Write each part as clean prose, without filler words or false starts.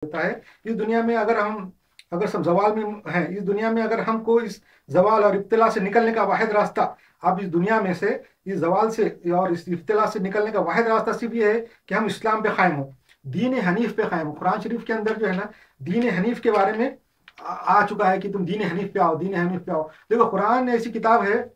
देता है। इस दुनिया में अगर सब जवाल में हैं, इस दुनिया में अगर हमको इस जवाल और इब्तिला से निकलने का वाहिद रास्ता, अब इस दुनिया में से इस जवाल से और इस इब्तिला से निकलने का वाहिद रास्ता सिर्फ ये है कि हम इस्लाम पे कायम हो, दीन हनीफ पे कायम हो। कुरान शरीफ के अंदर जो है ना, दीन हनीफ के बारे में आ चुका है कि तुम दीन हनीफ पे आओ, दीन हनीफ पे आओ। देखो, कुरान ऐसी किताब है,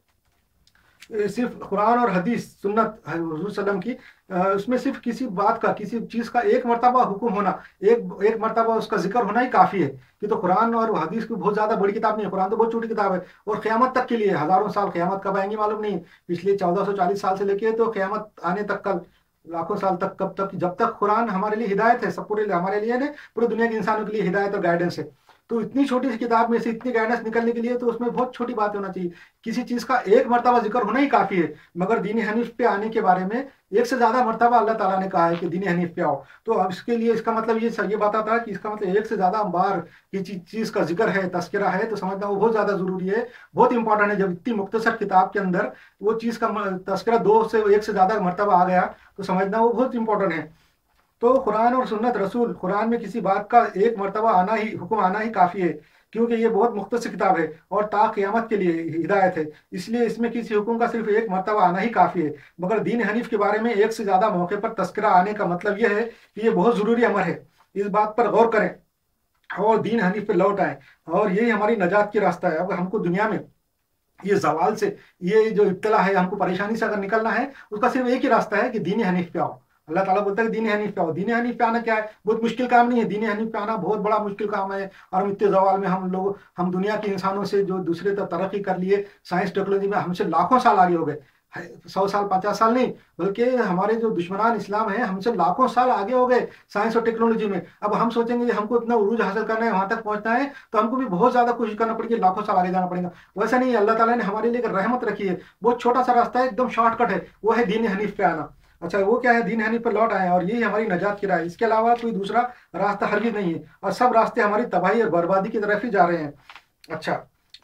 सिर्फ कुरान और हदीस सुन्नत हुजूर सल्लम की, उसमें सिर्फ किसी बात का, किसी चीज़ का एक मरतबा हुक्म होना, एक एक मरतबा उसका जिक्र होना ही काफ़ी है। कि तो कुरान और हदीस की बहुत ज़्यादा बड़ी किताब नहीं है, कुरान तो बहुत छोटी किताब है और क़यामत तक के लिए, हज़ारों साल, क़यामत कब आएंगी मालूम नहीं। पिछले 1440 साल से लेके तो क़यामत आने तक, कल लाखों साल तक, कब तक, जब तक कुरान हमारे लिए हिदायत है, सब पूरे हमारे लिए नहीं, पूरी दुनिया के इंसानों के लिए हिदायत और गाइडेंस है। तो इतनी छोटी सी किताब में से इतनी गाइडेंस निकलने के लिए तो उसमें बहुत छोटी बात होना चाहिए, किसी चीज़ का एक मरतबा जिक्र होना ही काफ़ी है। मगर दीन हनीफ पे आने के बारे में एक से ज़्यादा मरतबा अल्लाह ताला ने कहा है कि दीन हनीफ पे आओ। तो अब इसके लिए इसका मतलब ये बताता है कि इसका मतलब एक से ज़्यादा बार किसी चीज़ का जिक्र है, तस्करा है, तो समझना वो बहुत ज़्यादा ज़रूरी है, बहुत इंपॉर्टेंट है। जब इतनी मुख्तसर किताब के अंदर वो चीज़ का तस्करा दो से एक से ज़्यादा मरतबा आ गया, तो समझना वो बहुत इंपॉर्टेंट है। तो कुरान और सुन्नत रसूल, कुरान में किसी बात का एक मरतबा आना ही, हुक्म आना ही काफ़ी है, क्योंकि ये बहुत मुख्तसर किताब है और ता क़यामत के लिए हिदायत है। इसलिए इसमें किसी हुक्म का सिर्फ एक मरतबा आना ही काफ़ी है। मगर दीन हनीफ के बारे में एक से ज़्यादा मौके पर तस्करा आने का मतलब यह है कि ये बहुत ज़रूरी अमर है। इस बात पर गौर करें और दीन हनीफ पे लौट आए, और यही हमारी नजात की रास्ता है। अब हमको दुनिया में ये जवाल से, ये जो इब्तला है, हमको परेशानी से अगर निकलना है, उसका सिर्फ एक ही रास्ता है कि दीन हनीफ पे आओ। अल्लाह ताला बोलता है कि दीन हनीफ पे आओ। दीन हनीफ पे आना क्या है? बहुत मुश्किल काम नहीं है। दीन हनीफ पे आना बहुत बड़ा मुश्किल काम है। और हम इतने जवाल में, हम दुनिया के इंसानों से जो दूसरे तरफ तरक्की कर लिए, साइंस टेक्नोलॉजी में हमसे लाखों साल आगे हो गए। 100 साल, 50 साल नहीं, बल्कि हमारे जो दुश्मनान इस्लाम है हमसे लाखों साल आगे हो गए साइंस और टेक्नोलॉजी में। अब हम सोचेंगे कि हमको इतना उरूज हासिल करना है, वहां तक पहुंचना है, तो हमको भी बहुत ज्यादा कोशिश करना पड़ेगी, लाखों साल आगे जाना पड़ेगा। वैसा नहीं है, अल्लाह ताला ने हमारे लिए एक रहमत रखी है, बहुत छोटा सा रास्ता है, एकदम शॉर्टकट है, वो है दीन हनीफ पे आना। अच्छा, वो क्या है? दीन हनीफ पर लौट आए, और यही हमारी नजात की राह है। इसके अलावा कोई दूसरा रास्ता हरगिज नहीं है, और सब रास्ते हमारी तबाही और बर्बादी की तरफ ही जा रहे हैं। अच्छा,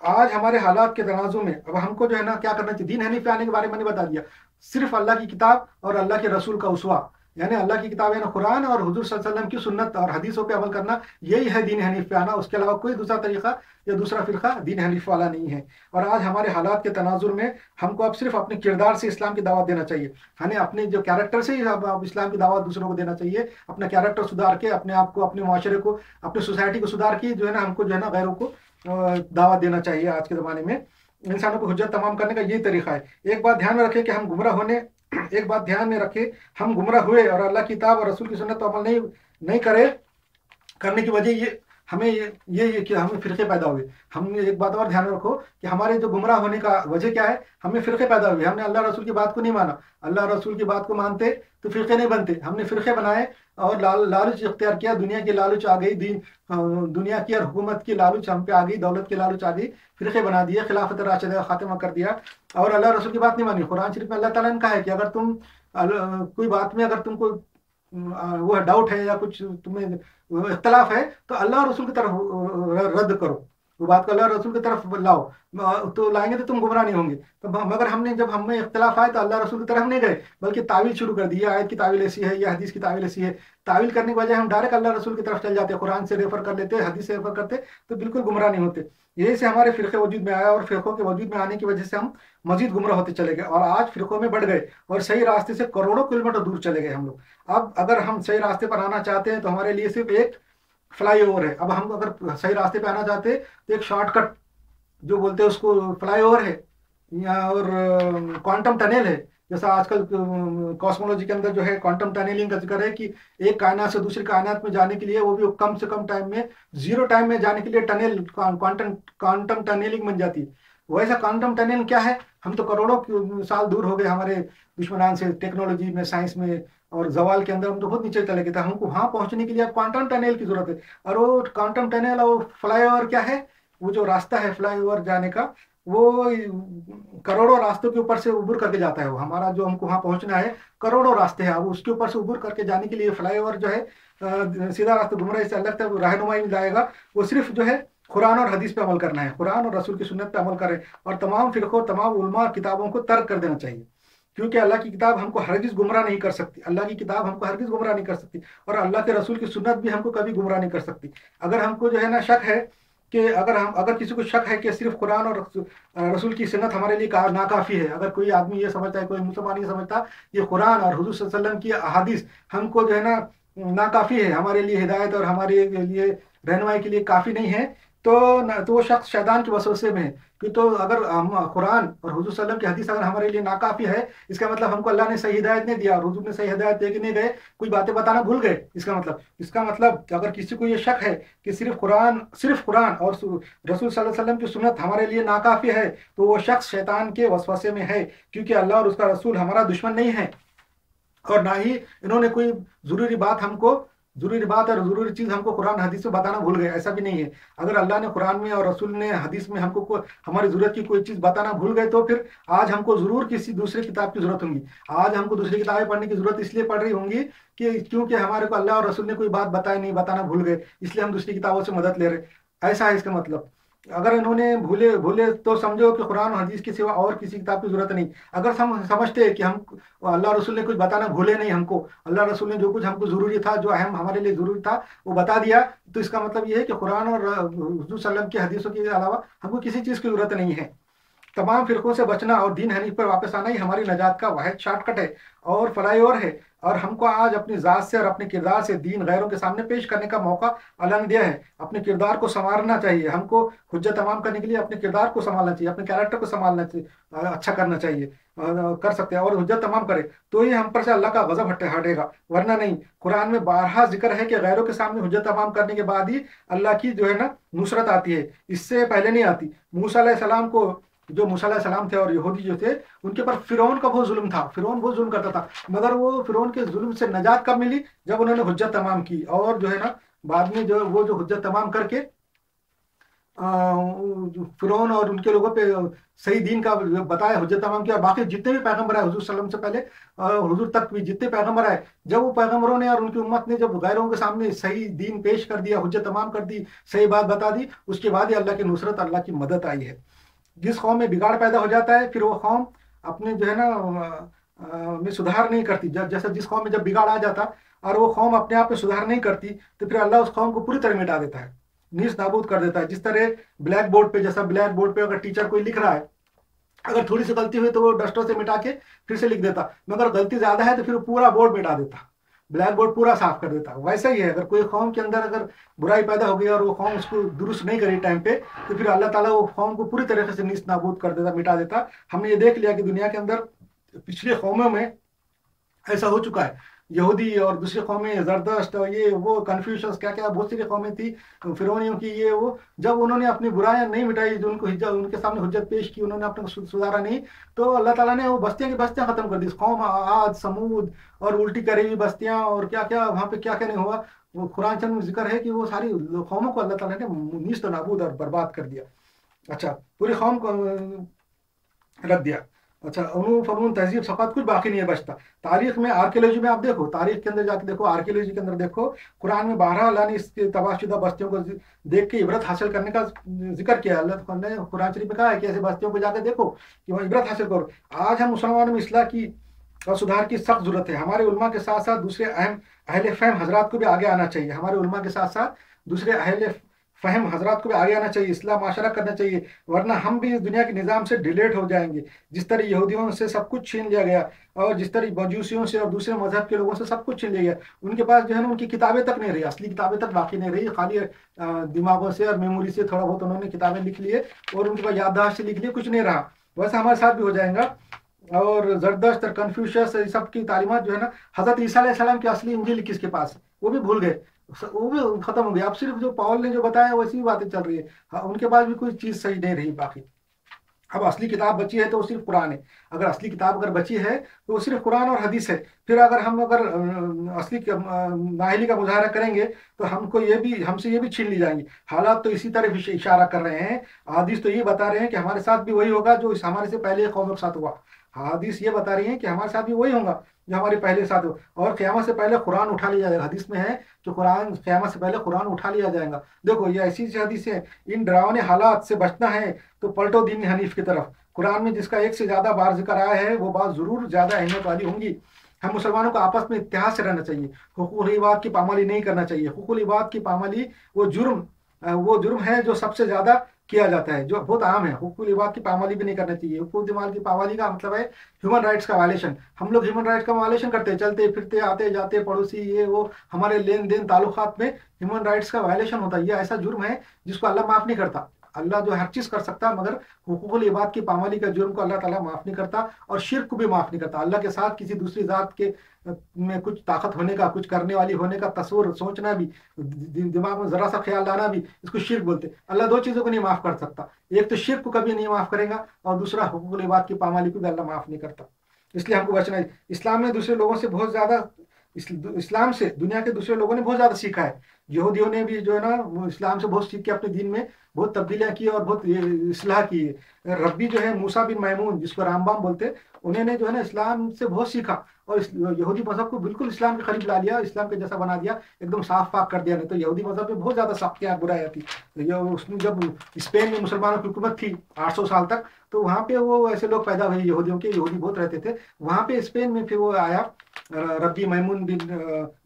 आज हमारे हालात के तनाजुर में अब हमको जो है ना क्या करना चाहिए? दीन हनीफ पे आने के बारे में मैंने बता दिया। सिर्फ अल्लाह की किताब और अल्लाह के रसूल का उसवा, यानी अल्लाह की किताब यानी कुरान और हुजूर सल्लल्लाहु अलैहि वसल्लम की सुन्नत और हदीसों पे अमल करना, यही है दीन हनीफ पे आना। उसके अलावा कोई दूसरा तरीका या दूसरा फिरका दीन हनीफ वाला नहीं है। और आज हमारे हालात के तनाजुर में हमको अब सिर्फ अपने किरदार से इस्लाम की दावत देना चाहिए, यानी अपने जो कैरेक्टर से ही अब इस्लाम की दावत दूसरों को देना चाहिए। अपना कैरेक्टर सुधार के, अपने आप को, अपने माशरे को, अपनी सोसाइटी को सुधार के जो है ना, हमको जो है ना गैरों को दावत देना चाहिए। आज के ज़माने में इंसानों को हुज्जत तमाम करने का यही तरीका है। एक बात ध्यान में रखें कि हम गुमराह होने एक बात ध्यान में रखें, हम गुमराह हुए और अल्लाह की किताब और रसूल की सुन्नत पर अमल नहीं करने की वजह ये कि हमें फिरके पैदा हुए। हमने एक बात और ध्यान में रखो कि हमारे जो गुमराह होने का वजह क्या है? हमें फिरके पैदा हुए, हमने अल्लाह रसूल की बात को नहीं माना। अल्लाह रसूल की बात को मानते तो फिरके नहीं बनते, हमने फिरके बनाए और लालच इख्तियार किया। दुनिया की लालच आ गई, दुनिया की और हुकूमत की लालच हम पे आ गई, दौलत की लालच आ गई, फिरके बना दिए, खिलाफत राशिदा का खात्मा कर दिया और अल्लाह रसूल की बात नहीं मानी। कुरान शरीफ में अल्लाह ताला ने कहा है कि अगर तुम कोई बात में, अगर तुमको वो डाउट है या कुछ तुम्हें इख्तलाफ है, तो अल्लाह रसूल की तरफ रद्द करो, वो बात को अल्लाह रसूल की तरफ लाओ, तो लाएंगे तो तुम गुमराह नहीं होंगे। तो मगर जब हमें इख्तलाफ आए तो अल्लाह रसूल की तरफ नहीं गए, बल्कि तावील शुरू कर दी, आयत की तावील ऐसी है या हदीस की तावील ऐसी है। तावील करने की वजह हम डायरेक्ट अल्लाह रसूल की तरफ चल जाते, कुरान से रेफर कर लेते, हदीस से रेफर करते, तो बिल्कुल गुमराह नहीं होते। यही से हमारे फिरके वजूद में आया, और फिरकों के वजूद में आने की वजह से हम मजीद गुमराह होते चले गए, और आज फिरकों में बढ़ गए और सही रास्ते से करोड़ों किलोमीटर दूर चले गए हम लोग। अब अगर हम सही रास्ते पर आना चाहते हैं तो हमारे लिए सिर्फ एक फ्लाई ओवर है। अब हम अगर सही रास्ते पे आना चाहते हैं तो एक शॉर्टकट, जो बोलते हैं उसको, फ्लाई ओवर है या और क्वांटम टनल है। जैसा आजकल कॉस्मोलॉजी के अंदर जो है क्वांटम टनलिंग का जिक्र है कि एक कायनात से दूसरी कायनात में जाने के लिए, वो भी कम से कम टाइम में, जीरो टाइम में जाने के लिए टनल, क्वांटम टनलिंग बन जाती है। वैसा क्वांटम टनल क्या है? हम तो करोड़ों साल दूर हो गए हमारे दुश्मनान से, टेक्नोलॉजी में, साइंस में, और जवाल के अंदर हम तो बहुत नीचे चले गए थे। हमको वहां पहुंचने के लिए क्वांटम टनल की जरूरत है। और वो क्वांटम टनल और फ्लाई ओवर क्या है? वो जो रास्ता है फ्लाई ओवर जाने का, वो करोड़ों रास्तों के ऊपर से उबर करके जाता है। वो हमारा जो, हमको वहां पहुंचना है, करोड़ों रास्ते हैं, अब उसके ऊपर से उबर करके जाने के लिए फ्लाई ओवर जो है सीधा रास्ता गुमराही से अलग तक रहनुमाई में जाएगा। वो सिर्फ जो है कुरान और हदीस पे अमल करना है, कुरान और रसूल की सुन्नत पे अमल करें, और तमाम फिरकों, तमाम उलमा किताबों को तर्क कर देना चाहिए। کیونکہ اللہ کی کتاب ہم کو ہرگز گمراہ نہیں کر سکتی، اللہ کی کتاب ہم کو ہرگز گمراہ نہیں کر سکتی، اور اللہ کے رسول کی سنت بھی ہم کو کبھی گمراہ نہیں کر سکتی۔ اگر ہم کو جو ہے نا شک ہے کہ اگر کسی کو شک ہے کہ صرف قرآن اور رسول کی سنت ہمارے لیے ناکافی ہے، اگر کوئی آدمی یہ سمجھتا ہے، کوئی مسلمان یہ سمجھتا یہ قرآن اور حضور صلی اللہ علیہ وسلم کی احادیث ہم کو جو ہے نا ناکافی ہے، ہمارے لیے ہدایت اور ہمارے لیے رہنمائی کے لیے کافی نہیں ہے، تو وہ شخص شیطان کے وسوسے میں ہے۔ کہ تو اگر قرآن اور حضور صلی اللہ علیہ وسلم کی حدیث اگر ہمارے لیے ناکافی ہے، اس کا مطلب ہم کو اللہ نے صحیح ہدایت نہیں دیا، اور حضور نے صحیح ہدایت دے کے نہیں گئے، کوئی باتیں بتانا بھول گئے۔ اس کا مطلب کہ اگر کسی کو یہ شک ہے کہ صرف قرآن اور رسول صلی اللہ علیہ وسلم کی سنت ہمارے لیے ناکافی ہے، تو وہ شخص شیطان کے وسوسے میں ہے، کیونکہ اللہ اور اس کا رسول ہمارا دشمن نہیں ہے، اور نہ ہی انہوں نے کوئی ضروری بات اور ضروری چیز ہم کو قرآن حدیث میں بتانا بھول گئے، ایسا بھی نہیں ہے۔ اگر اللہ نے قرآن میں اور رسول نے حدیث میں ہم کو ہماری ضرورت کی کوئی چیز بتانا بھول گئے، تو پھر آج ہم کو ضرور کسی دوسری کتاب کی ضرورت ہوں گی، آج ہم کو دوسری کتابیں پڑھنے کی ضرورت اس لیے پڑ رہی ہوں گی کہ کیونکہ ہمارے کو اللہ اور رسول نے کوئی بات بتانا بھول گئے، اس لیے ہم دوسری کتابوں سے مدد لے رہے۔ ایسا ہے اس کا مطلب۔ اگر انہوں نے بھولے تو سمجھو کہ قرآن اور حدیث کے سوا اور کسی کتاب کی ضرورت نہیں۔ اگر ہم سمجھتے کہ ہم اللہ رسول نے کچھ بتانا بھولے نہیں، ہم کو اللہ رسول نے جو کچھ ہم کو ضروری تھا، جو اہم ہمارے لیے ضروری تھا وہ بتا دیا، تو اس کا مطلب یہ ہے کہ قرآن اور حضور صلی اللہ علیہ وسلم کی حدیثوں کے علاوہ ہم کو کسی چیز کی ضرورت نہیں ہے۔ تمام فرقوں سے بچنا اور دین حنیف پر واپس آنا ہی ہماری نجات کا واحد شارٹ کٹ ہے اور فلائی اور ہے، اور ہم کو آج اپنی ذات سے اور اپنے کردار سے دین غیروں کے سامنے پیش کرنے کا موقع اللہ نے دیا ہے۔ اپنے کردار کو سنوارنا چاہیے، ہم کو حجت تمام کرنے کے لیے اپنے کردار کو سنبھالنا چاہیے، اپنے کیریکٹر کو سنبھالنا چاہیے، اچھا کرنا چاہیے، کر سکتے ہیں، اور حجت تمام کرے تو ہی ہم پر سے اللہ کا غضب ہٹے گا، ورنہ نہیں۔ قرآن میں بارہا ذکر ہے کہ غیروں کے سامنے حجت تمام کرنے کے بعد ہی اللہ کی جو ہے نا نصرت آتی ہے، اس سے پہلے نہیں آتی۔ موسیٰ علیہ السلام کو جو موسیٰ علیہ السلام تھے اور یہودی جو تھے، ان کے پر فرعون کا بہت ظلم تھا، فرعون بہت ظلم کرتا تھا، مگر وہ فرعون کے ظلم سے نجات کب ملی؟ جب انہوں نے حجت تمام کی، اور جو ہے نا بعد میں جو حجت تمام کر کے فرعون اور ان کے لوگوں پہ صحیح دین کا بتایا، حجت تمام کیا۔ باقی جتنے بھی پیغمبر آئے حضور صلی اللہ علیہ وسلم سے پہلے حضور تک بھی جتنے پیغمبر آئے، جب وہ پیغمبروں نے اور ان کی امت نے جب غیروں کے سامنے صحیح دین پیش کر دیا، حجت تمام کر دی، صحیح بات بتا دی، اس کے بعد ہی اللہ کی نصرت، اللہ کی مدد آئی ہے۔ جس قوم میں بگاڑ پیدا ہو جاتا ہے، پھر وہ قوم اپنے جو ہے نا میں سدھار نہیں کرتی۔ جیسا جس قوم میں جب بگاڑ آ جاتا اور وہ قوم اپنے آپ میں سدھار نہیں کرتی، تو پھر اللہ اس قوم کو پوری طرح مٹا دیتا ہے، نیز نابود کر دیتا ہے۔ جس طرح بلیک بورڈ پہ اگر ٹیچر کوئی لکھ رہا ہے، اگر تھوڑی سی غلطی ہوئی تو وہ ڈسٹر سے مٹا کے پھر سے لکھ دیتا، مگر غلطی زیادہ ہے تو پھر پورا بورڈ مٹا دیتا، بلیک بورڈ پورا صاف کر دیتا۔ ویسا ہی ہے، اگر کوئی قوم کے اندر اگر برائی پیدا ہو گئی اور وہ قوم اس کو درست نہیں کری ٹائم پہ، تو پھر اللہ تعالیٰ وہ قوم کو پوری طریقے سے نیست نابود کر دیتا، مٹا دیتا۔ ہم نے یہ دیکھ لیا کہ دنیا کے اندر پچھلے قوموں میں ایسا ہو چکا ہے، یہودی اور دوسری قومیں، زردشت اور یہ وہ کنفیوشنس، کیا کیا بہت سی قومیں تھی فرعونیوں کی، یہ وہ جب انہوں نے اپنی برائیاں نہیں مٹائی، جو ان کے سامنے حجت پیش کی، انہوں نے اپنے کو سدھارا نہیں، تو اللہ تعالیٰ نے وہ بستیاں کی بستیاں ختم کر دی۔ قوم عاد، سمود اور الٹی کری ہوئی بستیاں اور کیا کیا وہاں پہ کیا کیا نہیں ہوا، وہ قرآن چند میں ذکر ہے کہ وہ ساری قوموں کو اللہ تعالیٰ نے نیست و نابود اور برباد کر دیا۔ اچھا، پوری قوم کو رکھ دیا۔ اچھا، علوم، فنون، تہذیب، ثقافت کچھ باقی نہیں ہے بچتا۔ تاریخ میں، آرکیولوجی میں آپ دیکھو، تاریخ کے اندر جا کے دیکھو، آرکیولوجی کے اندر دیکھو، قرآن میں بارہا اللہ نے اس کے تباہ شدہ بستیوں کو دیکھ کے عبرت حاصل کرنے کا ذکر کیا۔ اللہ نے قرآن شریف میں کہا ہے کہ ایسے بستیوں کو جا کے دیکھو کہ وہاں عبرت حاصل کرو۔ آج ہم مسلمانوں میں اصلاح کی اور سدھار کی سخت ضرورت ہے۔ ہمارے علماء کے ساتھ ساتھ دوسرے اہم اہل فہم حضرات کو بھی آگے آنا چاہیے، ہمارے علماء کے ساتھ ساتھ دوسرے اہل فہم حضرات کو بھی آگے آنا چاہیے، اصلاح معاشرہ کرنا چاہیے، ورنہ ہم بھی اس دنیا کے نظام سے ڈیلیٹ ہو جائیں گے۔ جس طرح یہودیوں سے سب کچھ چھین لیا گیا، اور جس طرح مجوسیوں سے اور دوسرے مذہب کے لوگوں سے سب کچھ چھین لیا گیا، ان کے پاس جو ہے نا ان کی کتابیں تک نہیں رہی، اصلی کتابیں تک باقی نہیں رہی، خالی دماغوں سے اور میموری سے تھوڑا بہت انہوں نے کتابیں لکھ لیے اور ان کے پاس یادداشت سے لکھ لیے، کچھ نہیں رہا۔ ویسا ہمارے ساتھ بھی ہو جائے گا۔ اور زردشت اور کنفیوشس سب کی تعلیمات جو ہے نا، حضرت عیسیٰ علیہ السلام کی اصلی انجیل کس کے پاس ہے وہ بھی بھول گئے، وہ بھی ختم ہو گیا۔ اب صرف جو پاول نے جو بتایا ویسی باتیں چل رہی ہے، ان کے پاس بھی کوئی چیز صحیح نہیں رہی باقی۔ اب اصلی کتاب بچی ہے تو وہ صرف قرآن ہے، اگر اصلی کتاب اگر بچی ہے تو وہ صرف قرآن اور حدیث ہے۔ پھر اگر اصلی نااہلی کا مظاہرہ کریں گے تو ہم سے یہ بھی چھین لی جائیں گی۔ حالات تو اسی طرح اشارہ کر رہے ہیں، حدیث تو یہ بتا رہے ہیں کہ ہمارے ساتھ بھی وہی ہوگا جو ہمارے سے پہلے قوموں کے ساتھ ہوا، حدیث یہ بتا رہی ہیں کہ ہمارے ساتھ بھی وہی ہوگا जो हमारे पहले साथ हो। और क़यामत से पहले कुरान उठा लिया जाएगा, हदीस में है कि कुरान क़यामत से पहले कुरान उठा लिया जाएगा। देखो ये ऐसी सी हदीस है, इन डरावने हालात से बचना है तो पलटो दीन हनीफ की तरफ। कुरान में जिसका एक से ज्यादा बार जिक्र आया है वो बात जरूर ज्यादा अहमियत वाली होंगी। हम मुसलमानों को आपस में इत्तेहाद से रहना चाहिए, हुकूक इबाद की पामाली नहीं करना चाहिए। हुकूक इबाद की पामाली वो जुर्म है जो सबसे ज्यादा किया जाता है, जो बहुत आम है। हुकूक इबाद की पामाली भी नहीं करना चाहिए। हुकूक इबाद की पामाली का मतलब है ह्यूमन राइट्स का वायलेशन। हम लोग ह्यूमन राइट्स का वायलेशन करते हैं, चलते फिरते आते जाते पड़ोसी ये वो हमारे लेन देन ताल्लुकात में ह्यूमन राइट्स का वायलेशन होता है। ये ऐसा जुर्म है जिसको अल्लाह माफ नहीं करता। अल्लाह जो हर चीज कर सकता है, मगर हुकूकुल इबाद की पामाली का जुर्म को अल्लाह ताला माफ नहीं करता, और शिर्क को भी माफ नहीं करता। अल्लाह के साथ किसी दूसरी जात के में कुछ ताकत होने का, कुछ करने वाली होने का तस्वुर सोचना भी, दिमाग में जरा सा ख्याल लाना भी, इसको शिर्क बोलते हैं। अल्लाह दो चीजों को नहीं माफ कर सकता, एक तो शिर्क को कभी नहीं माफ करेगा, और दूसरा हुकूकुल इबाद की पामाली को भी अल्लाह माफ नहीं करता। इसलिए हमको बचना है। इस्लाम में दूसरे लोगों से बहुत ज्यादा इस्लाम से दुनिया के दूसरे लोगों ने बहुत ज्यादा सीखा है। यहूदियों ने भी जो है ना वो इस्लाम से बहुत सीख के अपने दीन में बहुत तब्दीलियां की और बहुत इस्लाह की है। रब्बी जो है मूसा बिन मैमून, जिसको रामबाम बोलते, उन्होंने जो है ना इस्लाम से बहुत सीखा और यहूदी मजहब को बिल्कुल इस्लाम के करीब ला लिया, इस्लाम के जैसा बना दिया, एकदम साफ पाक कर दिया। नहीं तो यहूदी मजहब में बहुत ज्यादा सख्तियां बुराइयां थी। उसमें जब स्पेन में मुसलमानों की हुकूमत थी 800 साल तक, तो वहां पे वो ऐसे लोग पैदा हुए यहूदियों के, यहूदी बहुत रहते थे वहां पे स्पेन में। फिर वो आया रब्बी मैमून बिन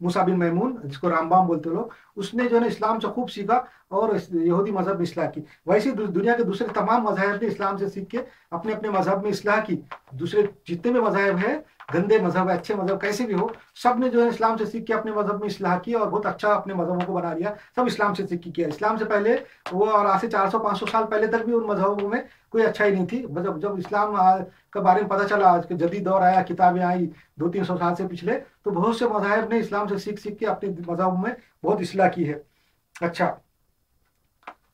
मूसा बिन मैमून, जिसको रामबाम बोलते लोग, उसने जो है इस्लाम से खूब सीखा और यहूदी मजहब में इस्लाह की। वैसे ही दुनिया के दूसरे तमाम मज़ाहिब ने इस्लाम से सीख के अपने अपने मजहब में इस्लाह की। दूसरे जितने भी मज़ाहिब है, गंदे मजहब है अच्छे मजहब कैसे भी हो, सब ने जो है इस्लाम से सीख के अपने मजहब में इस्लाह की और बहुत अच्छा अपने मजहबों को बना लिया। सब इस्लाम से सीख के किया। इस्लाम से पहले वो, और आज से 400-500 साल पहले तक भी उन मजहबों में कोई अच्छाई नहीं थी। मतलब जब इस्लाम के बारे में पता चला, आज के जदीद दौर आया, किताबें आई 200-300 साल से पिछले, तो बहुत से मज़ाहिब ने इस्लाम से सीख सीख के अपने मजहब में बहुत इस्लाह की है। अच्छा,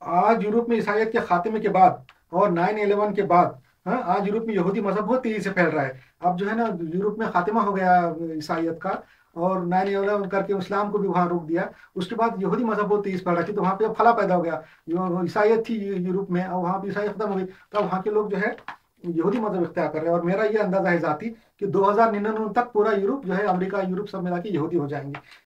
आज यूरोप में ईसाइयत के खात्मे के बाद और 9/11 के बाद, हाँ, आज यूरोप में यहूदी मजहब बहुत तेजी से फैल रहा है। अब जो है ना यूरोप में खात्मा हो गया ईसाइयत का, और 9/11 करके इस्लाम को भी वहां रोक दिया। उसके बाद यहूदी मजहब बहुत तेज फैल रहा थी, तो वहां पे अब खला पैदा हो गया। ईसाइयत थी यूरोप में, और वहां पे ईसाई खत्म हो गई, तो वहां के लोग जो है यहूदी मजहब इख्तियार कर रहे हैं। और मेरा ये अंदाजा है जाती कि 2099 तक पूरा यूरोप जो है, अमेरिका यूरोप सब मिला के यहूदी हो जाएंगे।